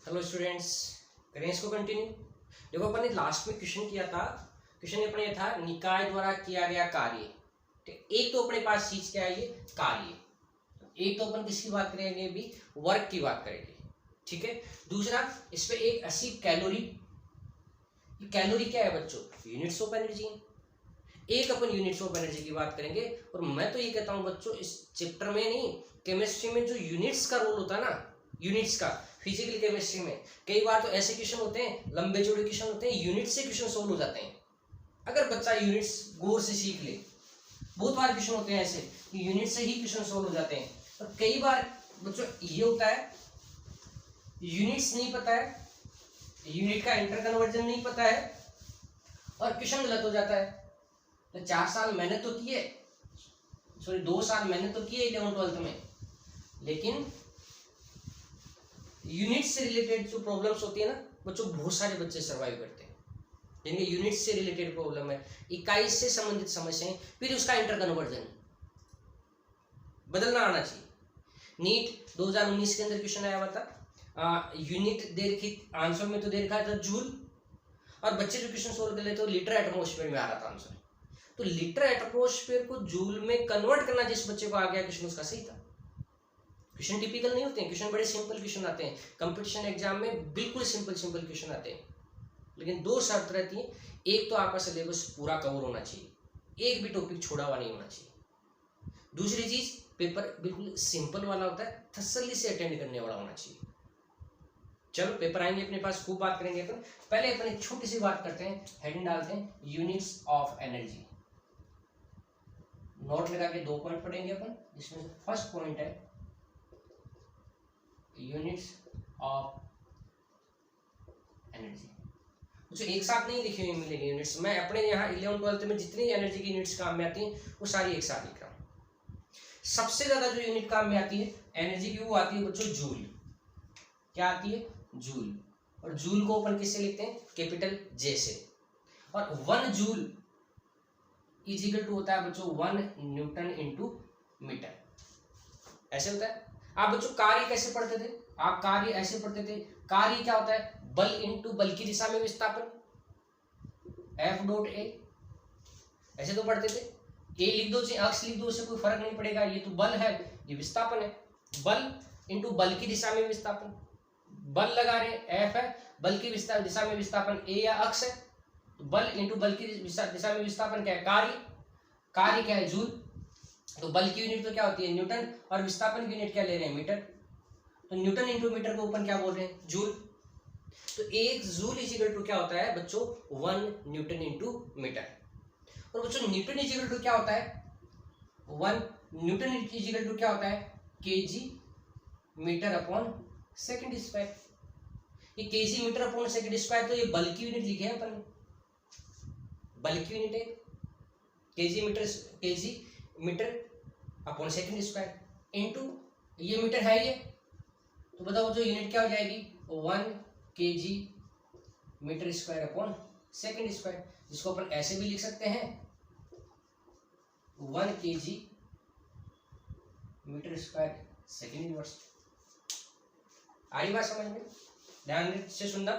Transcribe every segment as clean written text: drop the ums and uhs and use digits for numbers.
Hello students, करें इसको continue. देखो अपन ने लास्ट में क्वेश्चन किया था। क्वेश्चन अपने ये था निकाय द्वारा किया गया कार्य। एक तो अपने पास चीज क्या है, ये कार्य। एक तो अपन किसकी बात करेंगे, भी वर्क की बात करेंगे, ठीक है। दूसरा इस पे एक 80 कैलोरी। कैलोरी क्या है बच्चों, यूनिट्स ऑफ एनर्जी। एक अपन यूनिट्स ऑफ एनर्जी की बात करेंगे। और मैं तो ये कहता हूं बच्चों, इस चैप्टर में नहीं, केमिस्ट्री में जो यूनिट्स का रोल होता है ना, यूनिट्स का, फिजिकल केमिस्ट्री में कई बार तो ऐसे क्वेश्चन होते हैं, लंबे चौड़े क्वेश्चन होते हैं, यूनिट से क्वेश्चन सोल्व हो जाते हैं। अगर बच्चा यूनिट्स गौर से सीख ले, बहुत बार क्वेश्चन होते हैं ऐसे कि यूनिट से ही क्वेश्चन सोल्व हो जाते हैं। और कई बार बच्चों ये होता है, यूनिट्स नहीं पता है, यूनिट का इंटर कन्वर्जन नहीं पता है और क्वेश्चन गलत हो जाता है। तो 4 साल मेहनत तो की है, सॉरी 2 साल मेहनत तो की है 11th-12th में, लेकिन यूनिट से रिलेटेड जो प्रॉब्लम्स होती है ना बच्चों, बहुत सारे बच्चे सर्वाइव करते हैं जिनके यूनिट से रिलेटेड प्रॉब्लम है, इकाई से संबंधित समस्याएं, फिर उसका इंटर कन्वर्जन बदलना आना चाहिए। नीट 2019 के अंदर क्वेश्चन आया हुआ था, यूनिट दे रखी, आंसर में तो दे रखा था जूल, और बच्चे जो क्वेश्चन सोल्व कर लेते तो लीटर एटमॉस्फेयर में आ रहा था आंसर। तो लीटर एटमॉस्फेयर को जूल में कन्वर्ट करना जिस बच्चे को आ गया क्वेश्चन, उसका सही था। क्वेश्चन टिपिकल नहीं होते हैं, क्वेश्चन बड़े सिंपल क्वेश्चन आते हैं, कंपटीशन एग्जाम में बिल्कुल सिंपल क्वेश्चन आते हैं। लेकिन 2 शर्त रहती है, एक तो आपका सिलेबस पूरा कवर होना चाहिए, एक भी टॉपिक छोड़ा हुआ नहीं होना चाहिए। दूसरी चीज, पेपर बिल्कुल सिंपल वाला होता है, तसल्ली से अटेंड करने वाला होना चाहिए। चलो पेपर आएंगे अपने पास, खूब बात करेंगे अपन। पहले अपन एक छोटी सी बात करते हैं, हेडिंग डालते हैं यूनिट्स ऑफ एनर्जी। नोट लगा के 2 पॉइंट पढ़ेंगे अपन, जिसमें से फर्स्ट पॉइंट है यूनिट्स ऑफ एनर्जी। मुझे एक साथ नहीं लिखी हुई मिलेगी यूनिट्स, मैं अपने यहाँ 11th-12th में जितनी एनर्जी की यूनिट्स काम में आती हैं वो सारी एक साथ लिख रहा हूँ। सबसे ज्यादा जो यूनिट काम में आती है एनर्जी की, वो आती है बच्चों जूल। क्या आती है, जूल। और जूल को अपन किससे लिखते हैं, कैपिटल जे से। और 1 जूल इज इक्वल टू होता है बच्चों 1 न्यूटन इंटू मीटर, ऐसे होता है। आप बच्चों कार्य कैसे पढ़ते थे, आप कार्य ऐसे पढ़ते थे, कार्य क्या होता है, बल इंटू बल की दिशा में विस्थापन, F डॉट ए, ऐसे तो पढ़ते थे। ए लिख दो चाहे अक्ष लिख दो, उससे कोई फर्क नहीं पड़ेगा, ये तो बल है, ये विस्थापन है। बल इंटू बल की दिशा में विस्थापन, बल लगा रहे F है, बल की दिशा में विस्थापन ए या अक्ष है, तो बल इंटू बल की दिशा में विस्थापन क्या है, कार्य। कार्य क्या है, जूल। तो बल की यूनिट तो क्या होती है, न्यूटन, और विस्थापन की यूनिट क्या ले रहे हैं, मीटर। तो न्यूटन इंटू मीटर को ऊपर क्या बोल रहे हैं, जूल। तो 1 जूल इज इक्वल टू क्या होता है बच्चों, 1 न्यूटन इंटू मीटर। और बच्चों न्यूटन इज इक्वल टू क्या होता है, 1 न्यूटन इज इक्वल टू क्या होता है, KG metre upon second square. ये KG metre upon second square, तो ये बल की यूनिट लिखे हैं अपन, बल की यूनिट है KG metre upon second square into ये मीटर है ये, तो बताओ जो यूनिट क्या हो जाएगी, 1 KG metre square upon second square, जिसको अपन ऐसे भी लिख सकते हैं 1 KG metre square second inverse. आ रही बात समझ में, ध्यान से सुनना।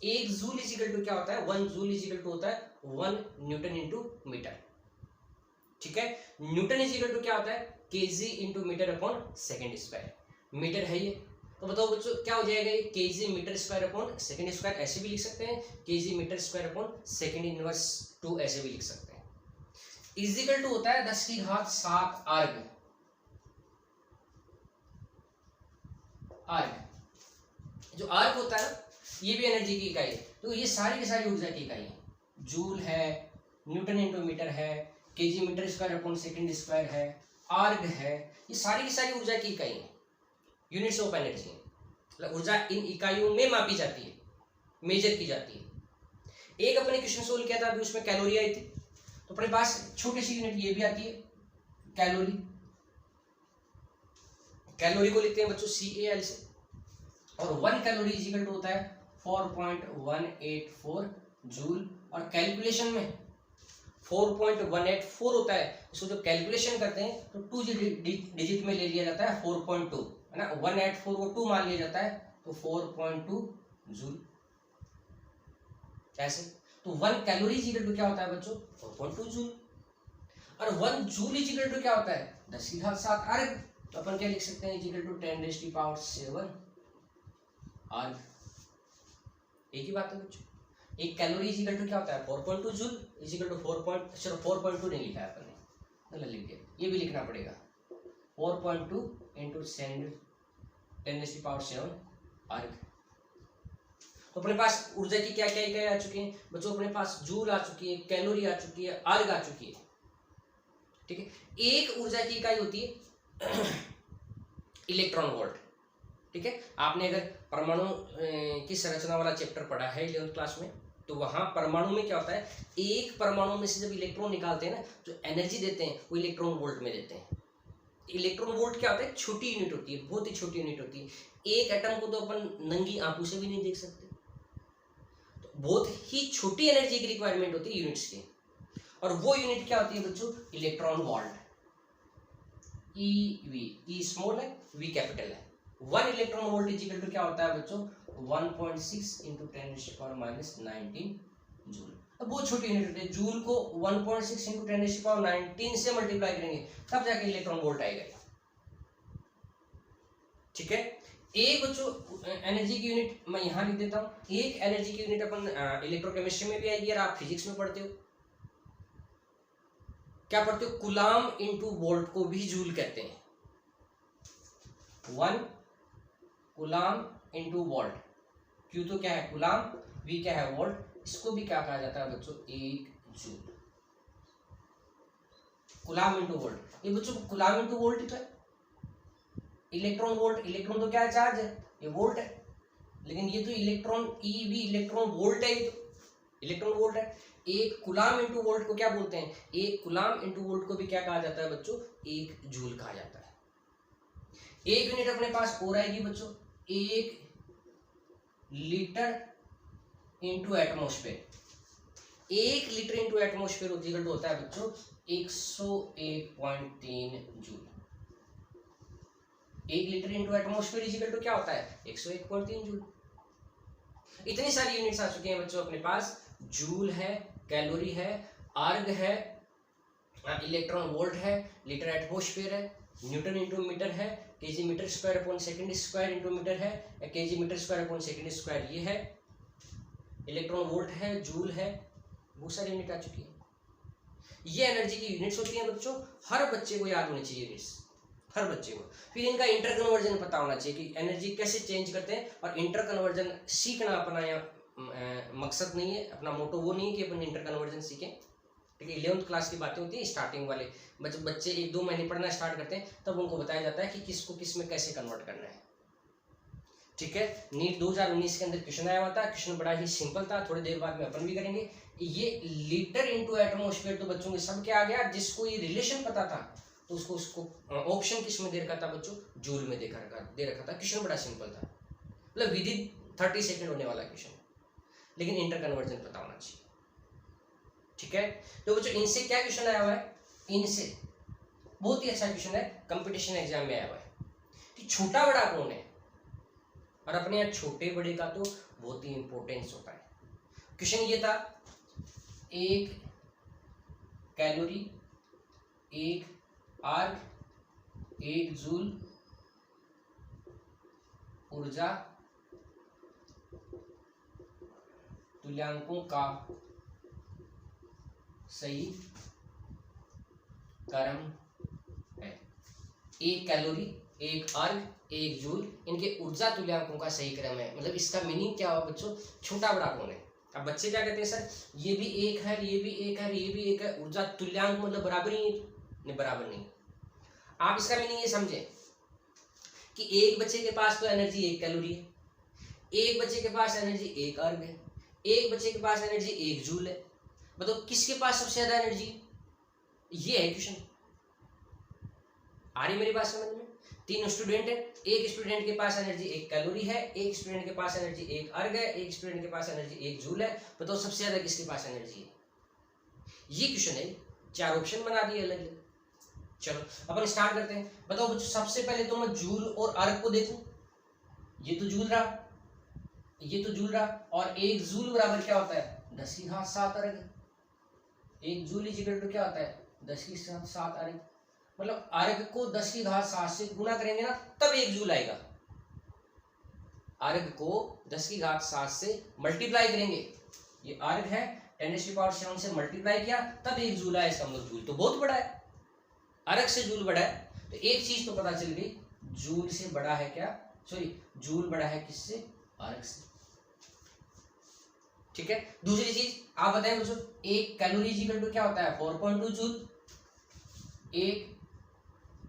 1 जूल इज इक्वल टू क्या होता है, 1 जूल इज इक्वल टू होता है 1 न्यूटन इंटू मीटर, ठीक है। न्यूटन इज इक्वल टू क्या होता है, KG into metre upon second square, metre है ये। तो बताओ बच्चों क्या हो जाएगा, ये KG metre square upon second square, ऐसे भी लिख सकते हैं, KG metre square upon second inverse 2, ऐसे भी लिख सकते हैं। इज इक्वल टू होता है 10 की घात 7 आर्ग। आर्ग, जो आर्ग होता है ना, ये भी एनर्जी की इकाई है। तो ये सारी की सारी ऊर्जा की इकाई है, जूल है, न्यूटन इंटू मीटर है, KG metre square upon second square है, आर्ग है, ये सारी की सारी ऊर्जा की इकाई है, यूनिट्स ऑफ एनर्जी। मतलब ऊर्जा इन इकाइयों में मापी जाती है, मेजर की जाती है। एक अपने क्वेश्चन सोल्व किया था अभी, उसमें कैलोरी आई थी, तो अपने पास छोटी सी यूनिट ये भी आती है, कैलोरी। कैलोरी को लिखते हैं बच्चों CAL से, और 1 कैलोरी इज इक्वल टू होता है 4.184 जूल। और कैलकुलेशन में 4.184 होता है, इसको जो कैलकुलेशन करते हैं तो 2 डिजिट में ले लिया जाता है 4.2, है ना। 184 को 2 मान लिया जाता है, तो 4.2 जूल। ऐसे तो 1 कैलोरी इज इक्वल टू क्या होता है बच्चों? 4.2 जूल। और 1 जूल इज इक्वल टू क्या होता है? 10⁷ अर्ग। तो अपन क्या लिख सकते हैं? इज इक्वल टू 10⁷7 अर्ग। एक ही बात है बच्चों। एक कैलोरी इज इक्वल टू क्या होता है? 4.2 जूल इज इक्वल टू 4.2 नहीं लिखा है अपन ने, गलत लिख दिया, ये भी लिखना पड़ेगा। 4.2 इंटू 10⁷7 अर्ग। तो अपने पास ऊर्जा की क्या क्या इकाई आ चुकी है बच्चों? अपने पास जूल आ चुकी है, कैलोरी आ चुकी है, अर्ग आ चुकी है। ठीक है। एक ऊर्जा की इकाई होती है इलेक्ट्रॉन वोल्ट। ठीक है। आपने अगर परमाणु की संरचना वाला चैप्टर पढ़ा है 11th क्लास में, तो वहां परमाणु में क्या होता है, एक परमाणु में से जब इलेक्ट्रॉन निकालते हैं ना, जो एनर्जी देते हैं वो इलेक्ट्रॉन वोल्ट में देते हैं। इलेक्ट्रॉन वोल्ट क्या होता है? छोटी यूनिट होती है, बहुत ही छोटी यूनिट होती है। एक एटम को तो अपन नंगी आंखों से भी नहीं देख सकते, तो बहुत ही छोटी एनर्जी की रिक्वायरमेंट होती है यूनिट्स की। और वो यूनिट क्या होती है बच्चों? Electron volt. ई स्मॉल है, वी कैपिटल है। 1 electron volt is equal to क्या होता है बच्चों? 1.6 इंटू 10⁻⁹ जूल। अब बहुत छोटी यूनिट होती है, जूल को 1.6 इंटू 10⁻⁹ से मल्टीप्लाई करेंगे तब जाके इलेक्ट्रॉन वोल्ट आएगा। ठीक है। एक बच्चों एनर्जी की यूनिट मैं यहां लिख देता हूं। एक एनर्जी की यूनिट अपन इलेक्ट्रोकेमिस्ट्री में भी आएगी और आप फिजिक्स में पढ़ते हो। क्या पढ़ते हो? कूलाम इंटू वोल्ट को भी जूल कहते हैं। 1 कूलाम इंटू वोल्ट। क्यू तो क्या है? कूलाम। वी क्या है? वोल्ट। इसको भी क्या कहा जाता है बच्चों? 1 जूल। Coulomb into volt. ये बच्चों कूलाम इंटू वोल्ट ही तो है। इलेक्ट्रॉन वोल्ट, इलेक्ट्रॉन तो क्या है? चार्ज है, ये वोल्ट है। लेकिन ये तो इलेक्ट्रॉन ईवी इलेक्ट्रॉन वोल्ट है, ये तो इलेक्ट्रॉन वोल्ट है। एक कूलाम इंटू वोल्ट को क्या बोलते हैं? एक कूलाम इंटू वोल्ट को भी क्या कहा जाता है बच्चों? 1 जूल कहा जाता है। एक यूनिट अपने पास और आएगी बच्चों, 1 litre into atmosphere. 1 litre into atmosphere होता है बच्चों 101.3 joule. 1 litre into atmosphere is equal to क्या होता है? 101.3 जूल। इतनी सारी यूनिट्स आ चुकी हैं बच्चों अपने पास। जूल है, कैलोरी है, अर्ग है, इलेक्ट्रॉन वोल्ट है, लीटर एटमोस्फेयर है, न्यूटन इंटू मीटर है, KG metre square upon second square into metre है, या KG metre square upon second square ये है, इलेक्ट्रॉन वोल्ट है, जूल है, बहुत सारी यूनिट आ चुकी है। ये एनर्जी की यूनिट्स होती हैं बच्चों। हर बच्चे को याद होनी चाहिए यूनिट्स, हर बच्चे को। फिर इनका इंटर कन्वर्जन पता होना चाहिए कि एनर्जी कैसे चेंज करते हैं। और इंटर कन्वर्जन सीखना अपना यहाँ मकसद नहीं है, अपना मोटो वो नहीं है कि अपन इंटर कन्वर्जन सीखें। ठीक है। 11th क्लास की बातें होती है, स्टार्टिंग वाले बच्चे 1-2 महीने पढ़ना स्टार्ट करते हैं, तब उनको बताया जाता है कि किसको किस में कैसे कन्वर्ट करना है। ठीक है। नीट 2019 के अंदर क्वेश्चन आया हुआ था, क्वेश्चन बड़ा ही सिंपल था, थोड़ी देर बाद में अपन भी करेंगे। ये लीटर इंटू एटमोस्फेयर तो बच्चों के सब क्या आ गया, जिसको ये रिलेशन पता था तो उसको ऑप्शन किस में दे रखा था बच्चों? जूल में दे रखा था। क्वेश्चन बड़ा सिंपल था, मतलब विद इन 30 सेकंड होने वाला क्वेश्चन, लेकिन इंटर कन्वर्जन पता होना चाहिए। ठीक है। तो बच्चों इनसे क्या क्वेश्चन आया हुआ है? इनसे बहुत ही अच्छा क्वेश्चन है, कंपटीशन एग्जाम में आया हुआ है कि छोटा बड़ा कौन है। और अपने यहाँ छोटे बड़े का तो बहुत ही इंपॉर्टेंस होता है। क्वेश्चन ये था, 1 कैलोरी, 1 अर्ग, 1 जूल ऊर्जा तुल्यांकों का सही क्रम है। 1 कैलोरी, 1 अर्ग, 1 जूल, इनके ऊर्जा तुल्यांकों का सही क्रम है। मतलब इसका मीनिंग क्या हुआ बच्चों? छोटा बड़ा कौन है। अब बच्चे क्या कहते हैं, सर ये भी 1 है, ये भी 1 है, ये भी 1 है, ऊर्जा तुल्यांक मतलब बराबर ही नहीं, बराबर नहीं। आप इसका मीनिंग ये समझे कि एक बच्चे के पास तो एनर्जी 1 कैलोरी है, एक बच्चे के पास एनर्जी 1 अर्ग है, एक बच्चे के पास एनर्जी 1 जूल है। बताओ किसके पास सबसे ज्यादा एनर्जी? ये है क्वेश्चन। आ रही मेरी बात समझ में? 3 स्टूडेंट है, एक स्टूडेंट के पास एनर्जी 1 कैलोरी है, एक स्टूडेंट के पास एनर्जी 1 अर्ग है, एक स्टूडेंट के पास एनर्जी 1 जूल है। बताओ सबसे ज्यादा किसके पास एनर्जी है? ये क्वेश्चन है। 4 ऑप्शन बना दिए अलग अलग। चलो अपन स्टार्ट करते हैं। बताओ बच्चों सबसे पहले तो मैं जूल और अर्ग को देखूं। ये तो जूल रहा, ये तो जूल रहा, और 1 जूल बराबर क्या होता है 10 की घात 7 अर्ग। 1 जूल इक्वल टू क्या होता है 10 की घात 7 अर्ग। मतलब अर्ग को 10 की घात 7 से गुना करेंगे ना तब 1 जूल आएगा। अर्ग को 10 की घात 7 से मल्टीप्लाई करेंगे, ये अर्ग है 10⁻7 से मल्टीप्लाई किया तब 1 जूल आया। इसका मतलब जूल तो बहुत बड़ा है, अर्ग से जूल बड़ा है। तो एक चीज तो पता चल गई, जूल से बड़ा है क्या, सॉरी जूल बड़ा है किससे, अर्ग से। ठीक है। दूसरी चीज आप बताएं दोस्तों, एक कैलोरी इक्वल टू क्या होता है 4.2 जूल। एक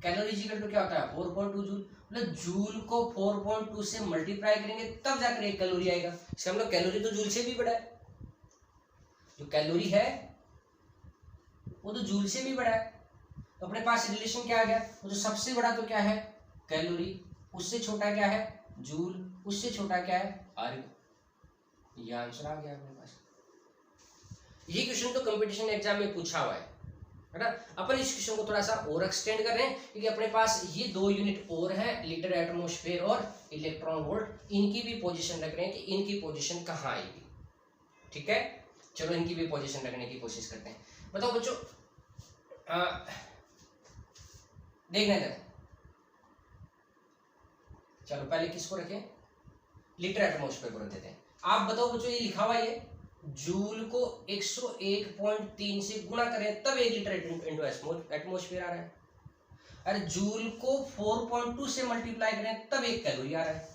कैलोरी इक्वल टू क्या होता है 4.2 जूल। मतलब जूल को 4.2 से मल्टीप्लाई करेंगे तब जाकर एक कैलोरी आएगा। इसका मतलब कैलोरी तो जूल से भी बड़ा है, जो कैलोरी है वो तो जूल से भी बड़ा है। तो अपने पास रिलेशन क्या आ गया, वो जो सबसे बड़ा तो क्या है कैलोरी, उससे छोटा क्या है जूल, उससे छोटा क्या है अर्ग। ये आंसर आ गया अपने पास। ये क्वेश्चन तो कंपटीशन एग्जाम में पूछा हुआ है ना। अपन इस क्वेश्चन को थोड़ा सा और एक्सटेंड कर रहे हैं क्योंकि अपने पास ये 2 यूनिट और हैं, लीटर एटमॉस्फेयर और इलेक्ट्रॉन वोल्ट। इनकी भी पोजीशन रख रहे हैं कि इनकी पोजीशन कहाँ आएगी। ठीक है, चलो इनकी भी पोजीशन रखने की कोशिश करते हैं। बताओ बच्चों, देखना इधर, चलो पहले किसको रखें, लीटर एटमॉस्फेयर को रख देते हैं। आप बताओ बच्चों, ये लिखा हुआ है जूल को 101.3 से गुणा करें तब 1 लीटर इंटू एटमॉस्फेयर आ रहा है। अरे जूल को 4.2 से मल्टीप्लाई करें तब 1 कैलोरी आ रहा है।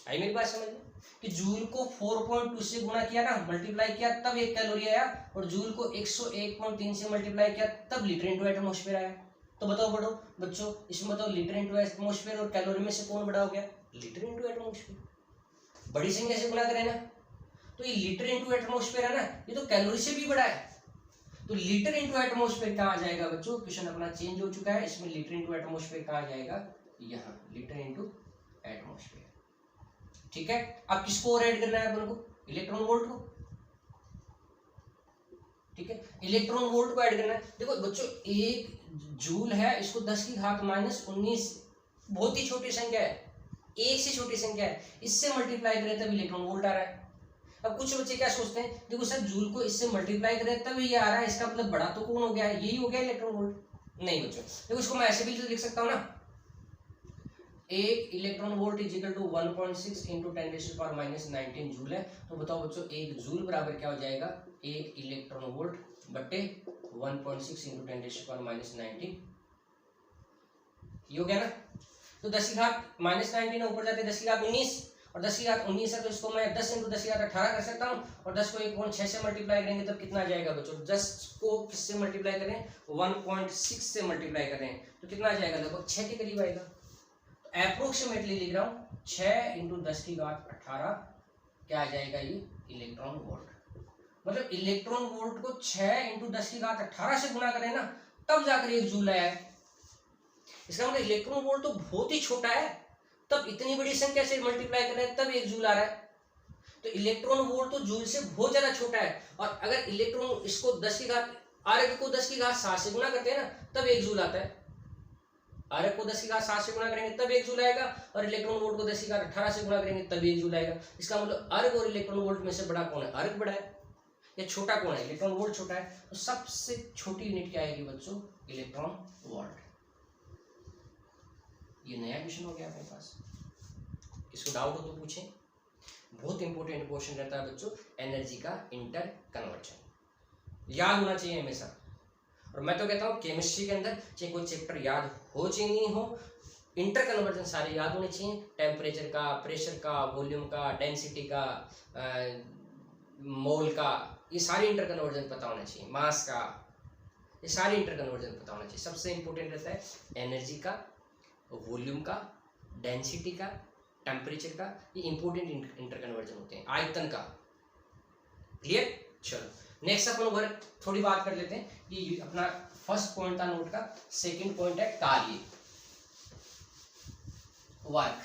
आई मेरी बात समझ में, कि जूल को 4.2 से गुणा किया ना, मल्टीप्लाई किया तब 1 कैलोरी आया, और जूल को 101.3 से मल्टीप्लाई किया तब लीटर इंटू एटमॉस्फेयर आया। तो बताओ बड़ो बच्चों, इसमें बताओ लीटर इंटू एटमॉस्फेयर और कैलोरी में से कौन बड़ा हो गया, लीटर इंटू एटमॉस्फेयर। बड़ी संख्या से गुणा करें ना, तो ये लीटर इंटू एटमॉस्फेयर है ना, ये तो कैलोरी से भी बड़ा है। तो लीटर इंटू एटमॉस्फेयर कहाँ आ जाएगा बच्चों, क्वेश्चन अपना चेंज हो चुका है। इसमें लीटर इंटू एटमॉस्फेयर कहाँ आ जाएगा, यहाँ लीटर इंटू एटमॉस्फेयर। ठीक है, अब किसको और ऐड करना है अपन को, इलेक्ट्रॉन वोल्ट को। ठीक है, इलेक्ट्रॉन वोल्ट को ऐड करना है। देखो बच्चों, 1 जूल है, इसको 10 की घात -19, बहुत ही छोटी संख्या है, 1 से छोटी संख्या है, इससे मल्टीप्लाई करें तब इलेक्ट्रॉन वोल्ट आ रहा है। अब कुछ बच्चे क्या सोचते हैं, देखो सर जूल को इससे मल्टीप्लाई करें तब ये आ रहा है, इसका मतलब बड़ा तो कौन हो गया है, यही हो गया इलेक्ट्रॉन वोल्ट। नहीं बच्चों, देखो इसको मैं ऐसे भी तो लिख सकता हूँ ना, 1 electron volt is equal to 1.6 into 10⁻⁻19 joule है। तो बताओ बच्चों, 1 जूल बराबर क्या हो जाएगा, 1 इलेक्ट्रॉन वोल्ट बटे 1.6 इंटू 10⁻⁻19, ये हो गया ना। तो 10 की घात -19 ऊपर जाते 10 की घात 19, और 10 की घात 19 है तो इसको मैं 10 इंटू 10 की घात 18 कर सकता हूँ, और 10 को 1.6 से मल्टीप्लाई करेंगे तब कितना आ जाएगा बच्चों, 10 को किससे मल्टीप्लाई करें 1.6 से मल्टीप्लाई करें तो कितना आ जाएगा, लगभग 6 के करीब आएगा। अप्रोक्सीमेटली लिख रहा हूँ 6 इंटू 10 की घात 18 क्या आ जाएगा, ये इलेक्ट्रॉन वोल्ट। मतलब इलेक्ट्रॉन वोल्ट को 6 इंटू 10 की घात 18 से गुणा करें ना तब जाकर 1 जूल आया है। इसका मतलब इलेक्ट्रॉन वोल्ट तो बहुत ही छोटा है, तब इतनी बड़ी संख्या से मल्टीप्लाई करें तब 1 जूल आ रहा है। तो इलेक्ट्रॉन वोल्ट तो जूल से बहुत ज्यादा छोटा है, और अगर इलेक्ट्रॉन इसको 10 की घात आर्क को 10 की घात 7 से गुणा करते हैं ना तब 1 जूल आता है। आर्क को 10 की घात 7 से गुणा करेंगे तब 1 जूल आएगा, और इलेक्ट्रॉन वोल्ट को 10 की घात 18 से गुणा करेंगे तब 1 जूल आएगा। इसका मतलब आर्क और इलेक्ट्रॉन वोल्ट में से बड़ा कौन है, आर्क बड़ा है या छोटा कौन है, इलेक्ट्रॉन वोल्ट छोटा है। तो सबसे छोटी यूनिट क्या आएगी बच्चों, इलेक्ट्रॉन वोल्ट। ये नया क्वेश्चन हो गया अपने पास, इसको डाउट हो तो पूछें। बहुत इंपॉर्टेंट क्वेश्चन रहता है बच्चों, एनर्जी का इंटर कन्वर्जन, याद होना चाहिए हमेशा। और मैं तो कहता हूँ केमिस्ट्री के अंदर चाहे कोई चैप्टर याद हो चाहे नहीं हो, इंटर कन्वर्जन सारे याद होने चाहिए। टेम्परेचर का, प्रेशर का, वॉल्यूम का, डेंसिटी का, मोल का, ये सारे इंटर कन्वर्जन पता होना चाहिए। मास का, ये सारे इंटर कन्वर्जन पता होना चाहिए। सबसे इंपॉर्टेंट रहता है एनर्जी का, वॉल्यूम का, डेंसिटी का, टेम्परेचर का, ये इंपॉर्टेंट इंटर कन्वर्जन होते हैं, आयतन का। क्लियर, चलो नेक्स्ट अपन वर्क थोड़ी बात कर लेते हैं। ये अपना फर्स्ट पॉइंट था नोट का, सेकंड पॉइंट है कार्य, वर्क।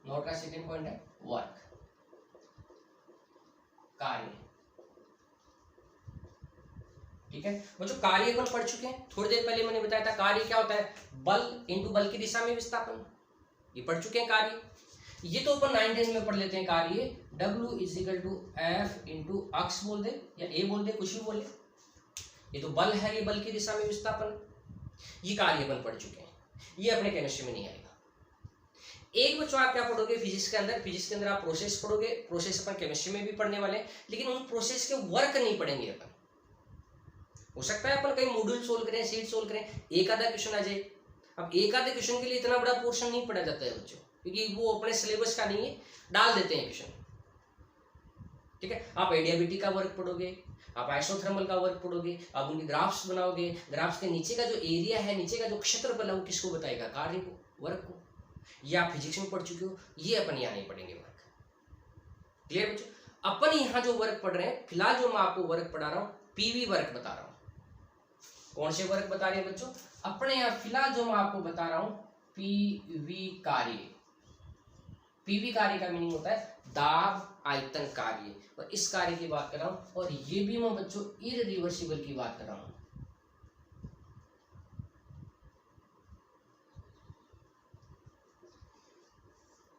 नोट का सेकंड पॉइंट है वर्क, कार्य। ठीक है बच्चों, कार्य अपन पढ़ चुके हैं, थोड़ी देर पहले मैंने बताया था कार्य क्या होता है, बल इंटू बल की दिशा में विस्थापन, ये पढ़ चुके हैं कार्य। ये तो अपन 9-10 में पढ़ लेते हैं कार्य, W is equal to F into अक्स बोल दे या ए बोल दे, कुछ भी बोले, ये तो बल है, ये बल की दिशा में विस्थापन, ये कार्य अपन पढ़ चुके हैं, ये अपने केमिस्ट्री में नहीं आएगा। एक बच्चों आप क्या पढ़ोगे फिजिक्स के अंदर आप प्रोसेस पढ़ोगे, प्रोसेस अपन केमिस्ट्री में भी पढ़ने वाले हैं, लेकिन उन प्रोसेस के वर्क नहीं पढ़ेंगे अपन। हो सकता है अपन कहीं मॉड्यूल सोल्व करें, सीट सोल्व करें, एक आधा क्वेश्चन आ जाए। अब एक आधे क्वेश्चन के लिए इतना बड़ा पोर्शन नहीं पढ़ा जाता है बच्चों, क्योंकि वो अपने सिलेबस का नहीं है, डाल देते हैं क्वेश्चन। ठीक है, आप एडियाबेटिक का वर्क पढ़ोगे, आप आइसोथर्मल का वर्क पढ़ोगे, आप उनके ग्राफ्स बनाओगे, ग्राफ्स के नीचे का जो एरिया है, नीचे का जो क्षेत्रफल है वो किसको बताएगा, कार्य को, वर्क को। ये आप फिजिक्स में पढ़ चुके हो, ये अपन यहाँ नहीं पढ़ेंगे वर्क। क्लियर बच्चों, अपन यहाँ जो वर्क पढ़ रहे हैं, फिलहाल जो मैं आपको वर्क पढ़ा रहा हूँ पीवी वर्क बता रहा हूँ। कौन से वर्क बता रहे हैं बच्चों, अपने यहाँ फिलहाल जो मैं आपको बता रहा हूँ पीवी कार्य। पीवी कार्य का मीनिंग होता है दाब आयतन कार्य, और इस कार्य की बात कर रहा हूं, और ये भी मैं बच्चों इररिवर्सिबल की बात कर रहा हूं।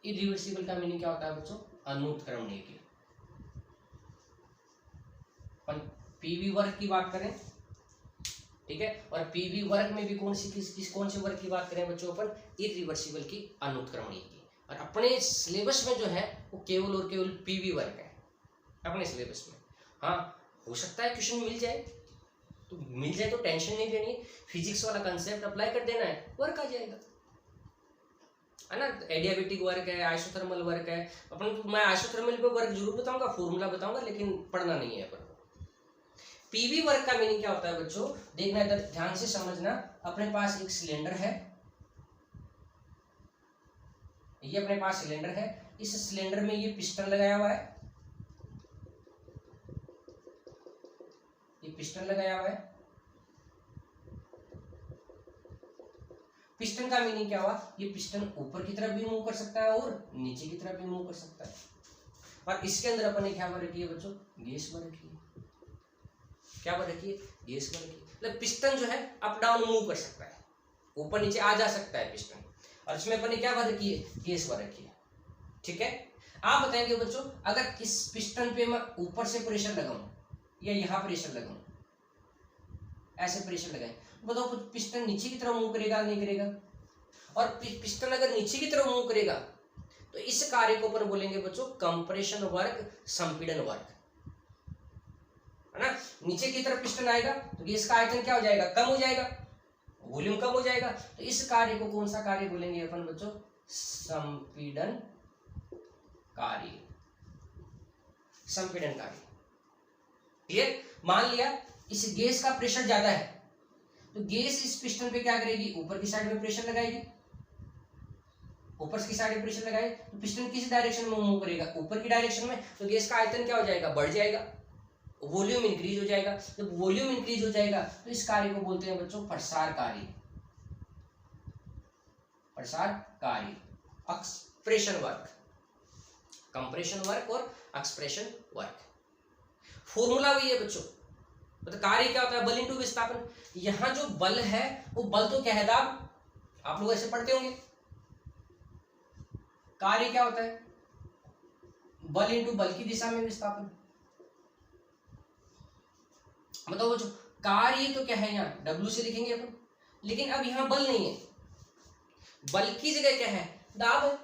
इररिवर्सिबल का मीनिंग क्या होता है बच्चों, अनुत्क्रमणीय की। पीवी वर्क की बात करें, ठीक है, और पीवी वर्क में भी कौन से वर्क की बात करें बच्चों, अपन इररिवर्सिबल की, अनुत्क्रमणीय की। और अपने सिलेबस में जो है वो केवल और केवल पीवी वर्क है अपने सिलेबस में। हाँ, हो सकता है क्वेश्चन मिल जाए तो टेंशन नहीं लेनी, फिजिक्स वाला कंसेप्ट अप्लाई कर देना है, वर्क आ जाएगा, है ना। एडियाबेटिक वर्क है, आइसोथर्मल वर्क है, अपन मैं आइसोथर्मल पे वर्क जरूर बताऊंगा, फॉर्मूला बताऊंगा, लेकिन पढ़ना नहीं है अपन। पीवी वर्क का मीनिंग क्या होता है बच्चों, देखना इधर ध्यान से समझना। अपने पास एक सिलेंडर है, ये अपने पास सिलेंडर है, इस सिलेंडर में ये पिस्टन लगाया हुआ है, ये पिस्टन लगाया हुआ है। पिस्टन का मीनिंग क्या हुआ, ये पिस्टन ऊपर की तरफ भी मूव कर सकता है और नीचे की तरफ भी मूव कर सकता है। और इसके अंदर अपन ने क्या भर रखी है बच्चों, गैस भर रखी है। क्या भर रखी है, गैस भर रखी है। मतलब पिस्टन जो है अप डाउन मूव कर सकता है, ऊपर नीचे आ जा सकता है पिस्टन, और इसमें अपन ने क्या भर रखी है, गैस भर रखी है। ठीक है, आप बताएंगे बच्चों, अगर इस पिस्टन पे मैं ऊपर से प्रेशर लगाऊं या यहाँ प्रेशर लगाऊं, ऐसे प्रेशर लगाए, बताओ पिस्टन नीचे की तरफ मूव करेगा नहीं करेगा। और पिस्टन अगर नीचे की तरफ मूव करेगा तो इस कार्य को अपन बोलेंगे बच्चों कंप्रेशन वर्क, संपीड़न वर्क, है ना। नीचे की तरफ पिस्टन आएगा तो गैस का आयतन क्या हो जाएगा, कम हो जाएगा, वॉल्यूम कम हो जाएगा। तो इस कार्य को कौन सा कार्य बोलेंगे अपन बच्चों, संपीड़न कार्य, संपीड़न कार्य। क्लियर, मान लिया इस गैस का प्रेशर ज्यादा है तो गैस इस पिस्टन पे क्या करेगी, ऊपर की साइड में प्रेशर लगाएगी, ऊपर की साइड में प्रेशर लगाए तो पिस्टन किस डायरेक्शन में मूव करेगा, ऊपर की डायरेक्शन में। तो गैस का आयतन क्या हो जाएगा, बढ़ जाएगा, वॉल्यूम इंक्रीज हो जाएगा। जब वॉल्यूम इंक्रीज हो जाएगा तो इस कार्य को बोलते हैं बच्चों प्रसार कार्य, प्रसार कार्य, एक्सप्रेशन वर्क, कंप्रेशन वर्क और एक्सप्रेशन वर्क। फॉर्मूला वही है बच्चों, मतलब कार्य क्या होता है, बल इंटू विस्थापन। यहां जो बल है वो बल तो क्या है, दाब, आप लोग ऐसे पढ़ते होंगे। कार्य क्या होता है, बल इंटू बल की दिशा में विस्थापन। मतलब वो जो कार्य तो क्या है, यहाँ W से लिखेंगे अपन, लेकिन अब यहाँ बल नहीं है, बल की जगह क्या है, दाब है।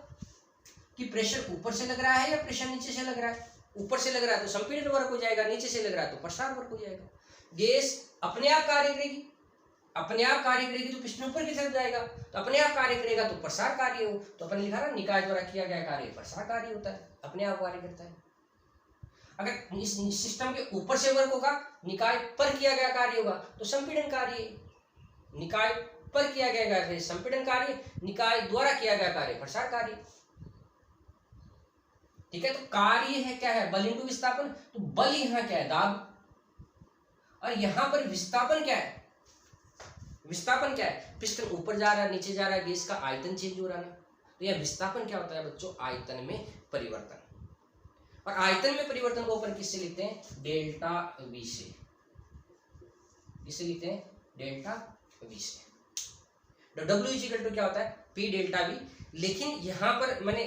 कि प्रेशर ऊपर से लग रहा है या प्रेशर नीचे से लग रहा है। ऊपर से लग रहा है तो संपीड़न वर्क हो जाएगा, नीचे से लग रहा है तो प्रसार वर्क हो जाएगा। गैस अपने आप कार्य करेगी, अपने आप कार्य करेगी तो पिस्टन ऊपर की तरफ जाएगा, तो अपने आप कार्य करेगा तो प्रसार कार्य हो। तो अपन लिखा ना, निकाय द्वारा किया गया कार्य प्रसार कार्य होता है, अपने आप कार्य करता है। अगर इस सिस्टम के ऊपर से वर्क होगा, निकाय पर किया गया कार्य होगा तो संपीड़न कार्य, निकाय पर किया गया कार्य संपीड़न कार्य, निकाय द्वारा किया गया कार्य प्रसार कार्य। ठीक है, तो कार्य है क्या है, बल इंटू विस्थापन। तो बल यहाँ क्या है, दाब, और यहां पर विस्थापन क्या है, विस्थापन क्या है, पिस्टन ऊपर जा रहा है नीचे जा रहा है, गैस का आयतन चेंज हो रहा है। तो यह विस्थापन क्या होता है बच्चों, आयतन में परिवर्तन। और आयतन में परिवर्तन को अपन किससे लिखते हैं, डेल्टा वी से। इसे लिखते हैं डेल्टा वी से। तो डब्ल्यू इज इक्वल टू क्या होता है, पी डेल्टा वी। लेकिन यहाँ पर मैंने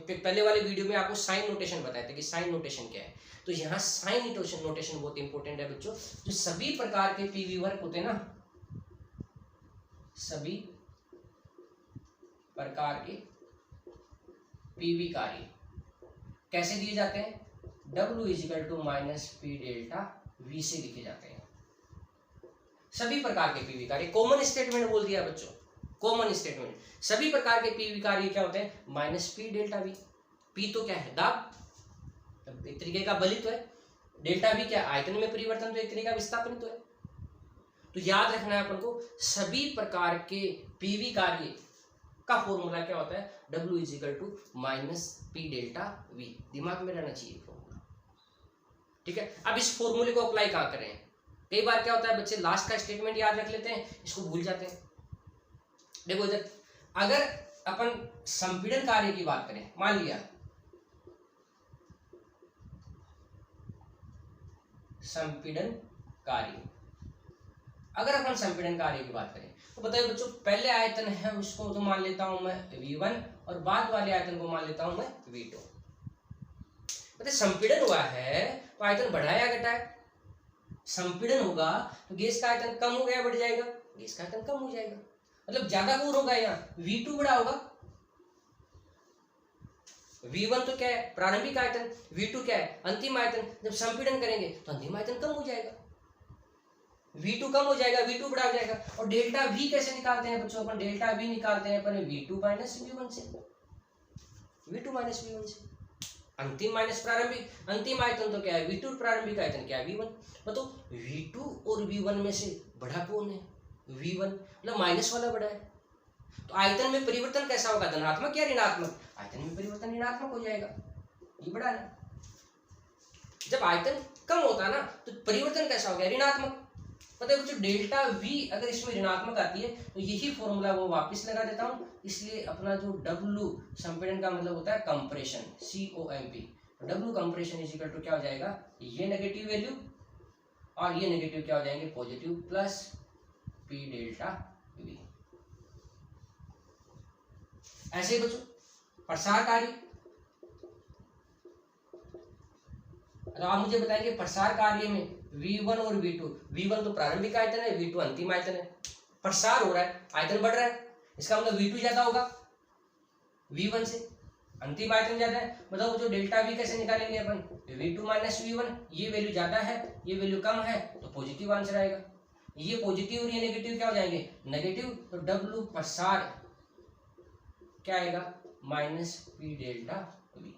पहले वाले वीडियो में आपको साइन नोटेशन बताया था कि साइन नोटेशन क्या है। तो यहाँ साइन नोटेशन बहुत इंपॉर्टेंट है बच्चों। जो सभी प्रकार के पीवी वर्क होते हैं ना, सभी प्रकार के पीवी कार्य कैसे दिए जाते हैं, W is equal to minus P delta V से लिखे जाते हैं। सभी प्रकार के पीवी कार्य, कॉमन स्टेटमेंट बोल दिया बच्चों, कॉमन स्टेटमेंट। सभी प्रकार के पीवी कार्य क्या होते हैं, minus P delta we. P तो क्या है, दाब, एक तरीके का बलित तो है। डेल्टा वी क्या, आयतन में परिवर्तन, तो एक तरीके का विस्थापन तो है। तो याद रखना है अपन को, सभी प्रकार के पीवी कार्य का फॉर्मूला क्या होता है, W is equal to minus P delta V. दिमाग में रहना चाहिए फॉर्मूला, ठीक है। अब इस फॉर्मूले को अप्लाई कहाँ करें, कई बार क्या होता है बच्चे लास्ट का स्टेटमेंट याद रख लेते हैं, इसको भूल जाते हैं। देखो इधर, अगर अपन संपीड़न कार्य की बात करें, मान लिया संपीड़न कार्य, अगर अपन संपीड़न कार्य की बात करें तो बताइए बच्चों, पहले आयतन है उसको तो मान लेता हूं मैं V1 और बाद वाले आयतन को मान लेता हूं मैं V2। बताइए संपीड़न हुआ है तो आयतन बढ़ा या घटा है, संपीड़न होगा तो गैस का आयतन कम हो गया बढ़ जाएगा, गैस का आयतन कम हो जाएगा, मतलब ज्यादा कौन होगा, यहाँ V2 बड़ा होगा। V1 तो क्या है, प्रारंभिक आयतन, V2 क्या है, अंतिम आयतन। जब संपीड़न करेंगे तो अंतिम आयतन कम हो जाएगा, V2 कम हो जाएगा, V2 बड़ा हो जाएगा। और डेल्टा V कैसे निकालते हैं बच्चों, अपन डेल्टा V निकालते हैं अपन V2 माइनस V1 से, V2 माइनस V1 से। अंतिम माइनस प्रारंभिक, अंतिम आयतन तो क्या है V2, प्रारंभिक आयतन क्या है V1। बताओ V2 और V1 में से बड़ा कौन है, V1, मतलब माइनस वाला बड़ा है। तो आयतन में परिवर्तन कैसा होगा, धनात्मक या ऋणात्मक, आयतन में परिवर्तन ऋणात्मक हो जाएगा, ये बड़ा है। जब आयतन कम होता है ना तो परिवर्तन कैसा हो गया, ऋणात्मक। पता है बच्चों, डेल्टा V अगर इसमें ऋणात्मक आती है तो यही फॉर्मूला वो वापस लगा देता हूँ। इसलिए अपना जो W संपीड़न का मतलब होता है compression, COMP, W compression is equal to क्या हो जाएगा, ये नेगेटिव वैल्यू और ये नेगेटिव क्या हो जाएंगे positive, plus P delta V। ऐसे ही बच्चों प्रसार कार्य, आप मुझे बताएंगे प्रसार कार्य में V1 और V2, V1 तो प्रारंभिक आयतन है, V2 अंतिम आयतन है। प्रसार हो रहा है, आयतन बढ़ रहा है, इसका मतलब V2 ज्यादा होगा V1 से, अंतिम आयतन ज्यादा है। बताओ जो डेल्टा V कैसे निकालेंगे अपन, V2 माइनस V1, ये वैल्यू ज्यादा है, ये वैल्यू कम है, तो पॉजिटिव आंसर आएगा। ये पॉजिटिव और ये नेगेटिव क्या हो जाएंगे, नेगेटिव, तो W प्रसार क्या आएगा, माइनस P डेल्टा V।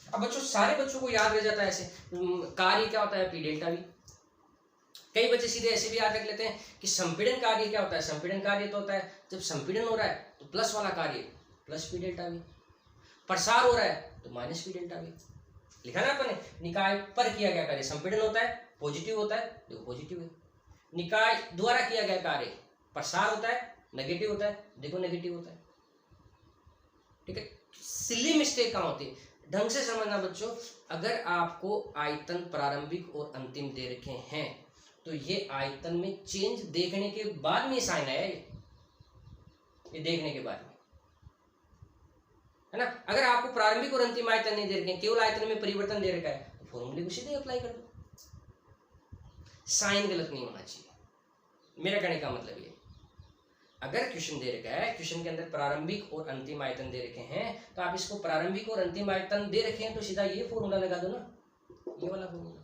अब बच्चों सारे बच्चों को याद रह जाता है ऐसे, कार्य क्या होता है P डेल्टा V। कई बच्चे सीधे ऐसे भी याद रख लेते हैं कि संपीड़न कार्य क्या होता है, संपीड़न कार्य तो होता है जब संपीड़न हो रहा है तो प्लस वाला कार्य प्लस P डेल्टा V, प्रसार हो रहा है तो माइनस P डेल्टा V। लिखा ना अपने, निकाय पर किया गया कार्य संपीड़न होता है पॉजिटिव होता है, देखो पॉजिटिव है। निकाय द्वारा किया गया कार्य प्रसार होता है नेगेटिव होता है, देखो नेगेटिव होता है, ठीक है। सिली मिस्टेक कहाँ होती है, ढंग से समझना बच्चों। अगर आपको आयतन प्रारंभिक और अंतिम दे रखे हैं तो ये आयतन में चेंज देखने के बाद में साइन आया, ये देखने के बाद में, है ना। अगर आपको प्रारंभिक और अंतिम आयतन नहीं दे रखे, केवल आयतन में परिवर्तन दे रखा है, तो फॉर्मूले को सीधे अप्लाई कर दो, साइन गलत नहीं होना चाहिए। मेरा कहने का मतलब ये, अगर क्वेश्चन दे रखा है, क्वेश्चन के अंदर प्रारंभिक और अंतिम आयतन दे रखे हैं, तो आप इसको प्रारंभिक और अंतिम आयतन दे रखे हैं तो सीधा ये फॉर्मूला लगा दो ना, ये वाला फॉर्मूला।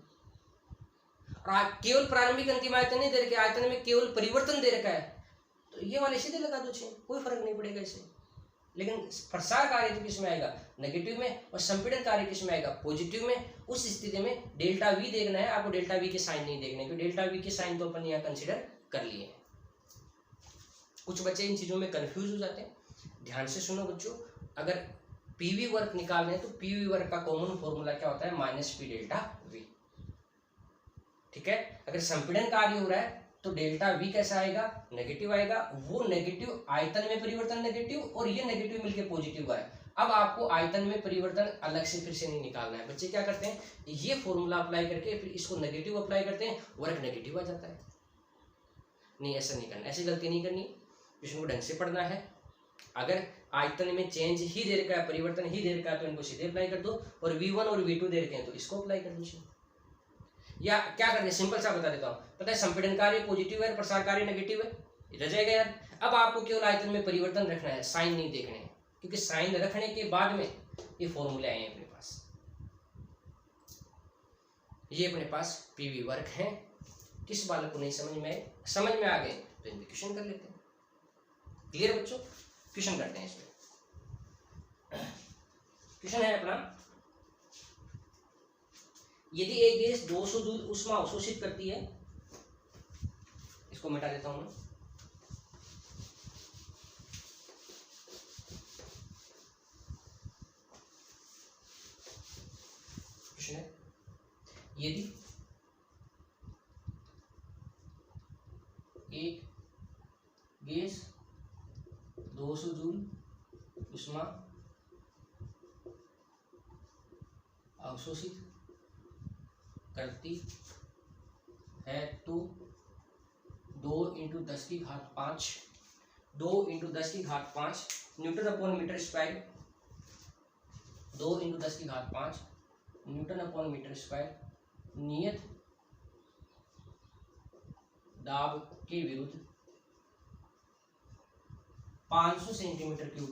और केवल प्रारंभिक अंतिम आयतन नहीं दे रखे, आयतन में केवल परिवर्तन दे रखा है, तो ये वाले सीधे लगा दो, कोई फर्क नहीं पड़ेगा इससे। लेकिन प्रसार कार्य तो किस में आएगा, नेगेटिव में, और संपीड़न कार्य किस में आएगा, पॉजिटिव में। उस स्थिति में डेल्टा V देखना है आपको, डेल्टा V के साइन नहीं देखने, क्योंकि डेल्टा V के साइन तो अपन यहाँ कंसिडर कर लिए हैं। कुछ बच्चे इन चीज़ों में कंफ्यूज हो जाते हैं, ध्यान से सुनो बच्चों। अगर पीवी वर्क निकालना है तो पीवी वर्क का कॉमन फॉर्मूला क्या होता है, माइनस P डेल्टा V, ठीक है। अगर संपीड़न कार्य हो रहा है तो डेल्टा V कैसा आएगा, नेगेटिव आएगा। वो नेगेटिव आयतन में परिवर्तन नेगेटिव, और ये नेगेटिव मिलके पॉजिटिव आए। अब आपको आयतन में परिवर्तन अलग से फिर से नहीं निकालना है। बच्चे क्या करते हैं, ये फॉर्मूला अप्लाई करके फिर इसको नेगेटिव अप्लाई करते हैं, वर्क नेगेटिव आ जाता है। नहीं, ऐसा नहीं करना, ऐसी गलती नहीं करनी, क्वेश्चन को ढंग से पढ़ना है। अगर आयतन में चेंज ही दे रखा है, परिवर्तन ही दे रखा है, तो इनको सीधे अप्लाई कर दो, और V1 और V2 दे रखे हैं तो इसको अप्लाई कर दीजिए। या क्या करना है, सिंपल सा बता देता हूँ। पता है संपीड़न कार्य पॉजिटिव है, प्रसार कार्य नेगेटिव है, रह जाएगा यार। अब आपको केवल आयतन में परिवर्तन रखना है, साइन नहीं देखने हैं, क्योंकि साइन रखने के बाद में ये फॉर्मूले आए हैं अपने पास। ये अपने पास पीवी वर्क है। किस बालक को नहीं समझ में आ गए तो इन क्वेश्चन कर लेते हैं। क्लियर बच्चों, क्वेश्चन करते हैं इसमें। क्वेश्चन है अपना, यदि एक गैस 200 जूल ऊष्मा अवशोषित करती है, इसको मिटा देता हूं मैं। क्वेश्चन है, यदि एक गैस 200 जूल ऊष्मा अवशोषित करती है तो 2 × 10⁵ 2 × 10⁵ newton upon metre square, 2 × 10⁵ newton upon metre square नियत दाब के विरुद्ध 500 सेंटीमीटर क्यूब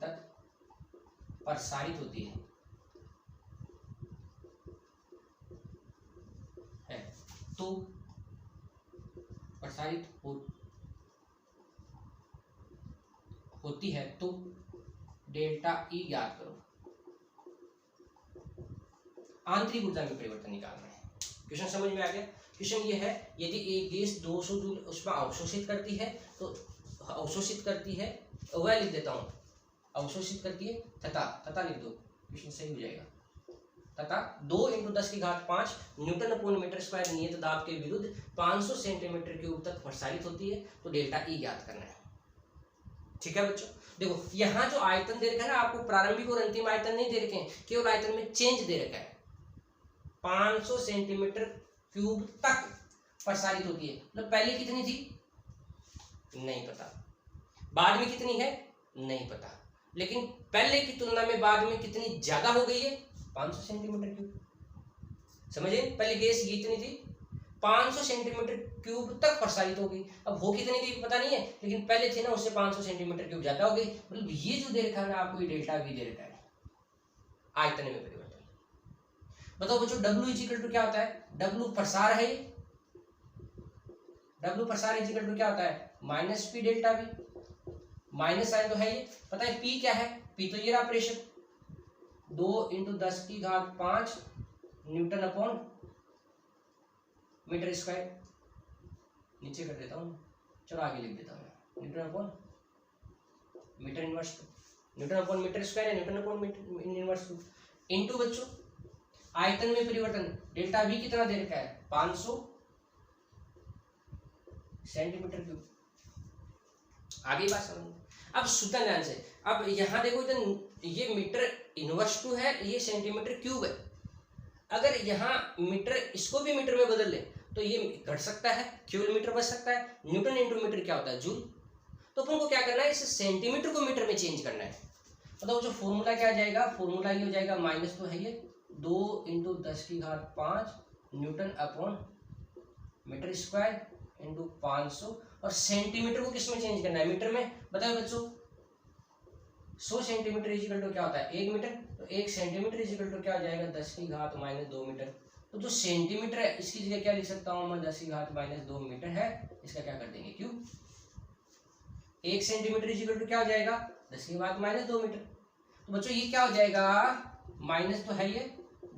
तक प्रसारित होती है तो प्रसारित होती है तो डेल्टा ई ज्ञात करो। आंतरिक ऊर्जा में परिवर्तन निकालना है। क्वेश्चन समझ में आ गया। क्वेश्चन ये है, यदि एक गैस 200 जूल ऊष्मा अवशोषित करती है तो अवशोषित करती है, वह लिख देता हूं, अवशोषित करती है तथा लिख दो, क्वेश्चन सही हो जाएगा। तथा 2 × 10⁵ न्यूटन अपॉन मीटर स्क्वायर नियत दाब के विरुद्ध 500 सेंटीमीटर क्यूब तक प्रसारित होती है तो डेल्टा ई ज्ञात करना है। ठीक है बच्चों, देखो यहाँ जो आयतन दे रखा है ना, आपको प्रारंभिक और अंतिम आयतन नहीं दे रखे हैं, केवल आयतन में चेंज दे रखा है। 500 सेंटीमीटर क्यूब तक प्रसारित होती है, मतलब पहले कितनी थी नहीं पता, बाद में कितनी है नहीं पता, लेकिन पहले की तुलना में बाद में कितनी ज्यादा हो गई है 500 सेंटीमीटर क्यूब। समझे, पहले गैस ये इतनी थी, 500 सेंटीमीटर क्यूब तक प्रसारित हो गई। अब हो कितनी थी पता नहीं है, लेकिन पहले थी ना उससे 500 सेंटीमीटर क्यूब ज्यादा हो गई। मतलब ये जो दे रखा है ना आपको, ये डेल्टा वी दे रखा है आयतन में परिवर्तन। बताओ बच्चों, W इक्वल टू क्या होता है, W प्रसार है, W प्रसार इक्वल टू क्या होता है -P delta V, minus sign तो है ये, पता है P क्या है, P तो ये रहा pressure, 2 × 10⁵ newton upon metre square, नीचे कर देता हूँ, चलो आगे लिख देता हूँ, newton upon metre inverse, newton upon metre square है, newton upon metre inverse into बच्चों आयतन में परिवर्तन डेल्टा वी कितना दे रखा है 500 सेंटीमीटर क्यूब। आगे बात समझ, अब सुनना ध्यान से। अब यहां देखो इधर ये मीटर इनवर्स टू है, ये सेंटीमीटर क्यूब है। अगर यहाँ मीटर, इसको भी मीटर में बदल ले तो ये घट सकता है, केवल मीटर बच सकता है। न्यूटन इंटू मीटर क्या होता है जूल। तो अपन को क्या करना है, इस सेंटीमीटर को मीटर में चेंज करना है। मतलब जो फॉर्मूला क्या आ जाएगा, फॉर्मूला ये हो जाएगा, माइनस तो है ये 2 × 10⁵ newton upon metre square into 500, और सेंटीमीटर को किस में चेंज करना है, मीटर में। बताओ बच्चों 100 सेंटीमीटर इक्वल टू क्या होता है 1 मीटर, तो 1 सेंटीमीटर इक्वल टू क्या हो जाएगा 10⁻² मीटर। तो जो सेंटीमीटर है इसकी जगह क्या लिख सकता हूँ मैं, 10⁻² मीटर है, इसका क्या कर देंगे क्यूब। 1 सेंटीमीटर इक्वल टू क्या हो जाएगा 10⁻² मीटर। तो बच्चों ये क्या हो जाएगा, माइनस तो है ये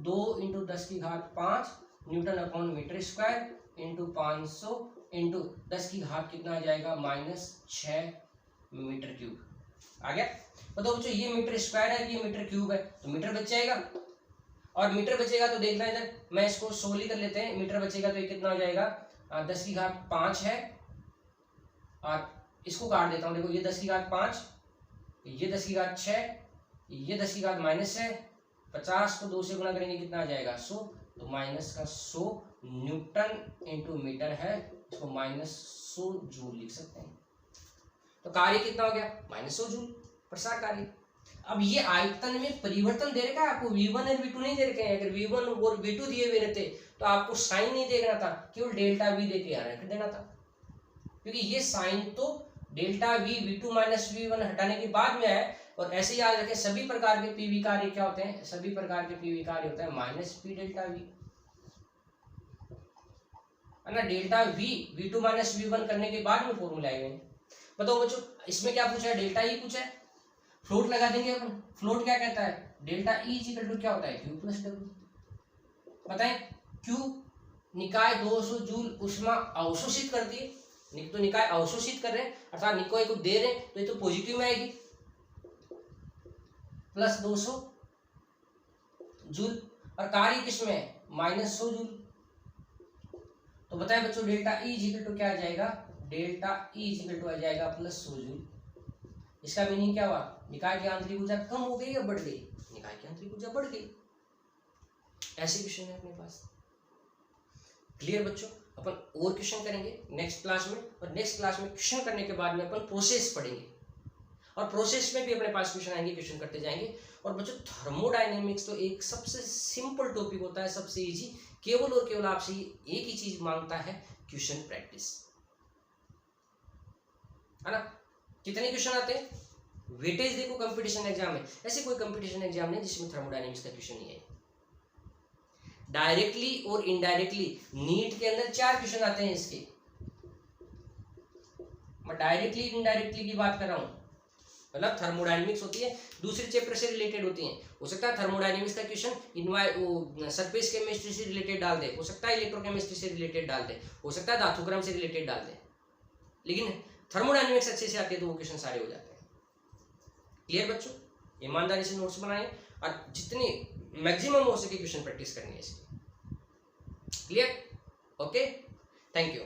2 × 10⁵ newton upon metre square into 500 into 10 की घात कितना आ जाएगा -6 मीटर क्यूब। आ गया। बताओ बच्चों ये मीटर स्क्वायर है, ये मीटर क्यूब है, तो मीटर बच जाएगा, और मीटर बचेगा तो देखना इधर, मैं इसको 16 कर लेते हैं। मीटर बचेगा तो ये कितना हो जाएगा 10⁵ है, और इसको काट देता हूँ, देखो ये 10 की घात 5, ये 10 की घात 6, ये 10 की घात -6, 50 को 2 से गुणा करेंगे कितना आ जाएगा 100, तो माइनस का 100 न्यूटन इंटू मीटर है, इसको -100 जूल लिख सकते हैं। तो कार्य कितना हो गया -100 जूल प्रसार कार्य। अब ये आयतन में परिवर्तन दे रखा है आपको, V1 और V2 नहीं दे रखे हैं। अगर V1 और V2 दिए हुए रहते तो आपको साइन नहीं देखना था, केवल डेल्टा V दे के रख देना था, क्योंकि ये साइन तो delta V V2 minus V1 हटाने के बाद में है। और ऐसे याद रखें सभी प्रकार के पीवी कार्य क्या होते हैं, सभी प्रकार के पीवी कार्य होता है -P डेल्टा V, है ना। Delta V V2 minus V1 करने के बाद में फॉर्मूला आए हैं। बताओ बच्चों इसमें क्या पूछा है, डेल्टा E पूछा है, फ्लोट लगा देंगे अपन। फ्लोट क्या कहता है, डेल्टा E इक्वल टू क्या होता है Q प्लस W। बताएं Q निकाय 200 जूल उष्मा अवशोषित करती है, तो निकाय अवशोषित कर रहे हैं अर्थात निकाय को दे रहे हैं, तो ये तो पॉजिटिव में आएगी प्लस 200 जूल, और कार्य किसमें है -100 जूल। तो बताएं बच्चों डेल्टा E इक्वल टू क्या आ जाएगा, डेल्टा E इक्वल टू आ जाएगा +100 जूल। इसका मीनिंग क्या हुआ, निकाय की आंतरिक ऊर्जा कम हो गई या बढ़ गई, निकाय की आंतरिक ऊर्जा बढ़ गई। ऐसे क्वेश्चन है अपने पास। क्लियर बच्चों, अपन और क्वेश्चन करेंगे नेक्स्ट क्लास में, और नेक्स्ट क्लास में क्वेश्चन करने के बाद में अपन प्रोसेस पढ़ेंगे, और प्रोसेस में भी अपने पास क्वेश्चन आएंगे, क्वेश्चन करते जाएंगे। और बच्चों थर्मोडायनेमिक्स तो एक सबसे सिंपल टॉपिक होता है, सबसे इजी, केवल और केवल आपसे एक ही चीज मांगता है, क्वेश्चन प्रैक्टिस, है ना। कितने क्वेश्चन आते हैं, वेटेज देखो कंपटीशन एग्जाम में, ऐसे कोई कंपटीशन एग्जाम नहीं जिसमें थर्मोडायनेमिक्स का क्वेश्चन नहीं है। डायरेक्टली और इनडायरेक्टली नीट के अंदर 4 क्वेश्चन आते हैं इसके, मैं डायरेक्टली इनडायरेक्टली की बात कर रहा हूं, मतलब थर्मोडायनेमिक्स होती है दूसरे चैप्टर से रिलेटेड होती हैं। हो सकता है थर्मोडायनेमिक्स का क्वेश्चन सरफेस केमिस्ट्री से रिलेटेड डाल दे, हो सकता है इलेक्ट्रोकेमिस्ट्री से रिलेटेड डाल दे, हो सकता है धातुक्रम से रिलेटेड डाल दे, लेकिन थर्मोडायनेमिक्स अच्छे से आती है तो वो क्वेश्चन सारे हो जाते हैं। क्लियर बच्चों, ईमानदारी से नोट्स बनाएं और जितनी मैक्सिमम हो सके क्वेश्चन प्रैक्टिस करनी है इसकी। Clear, okay, thank you.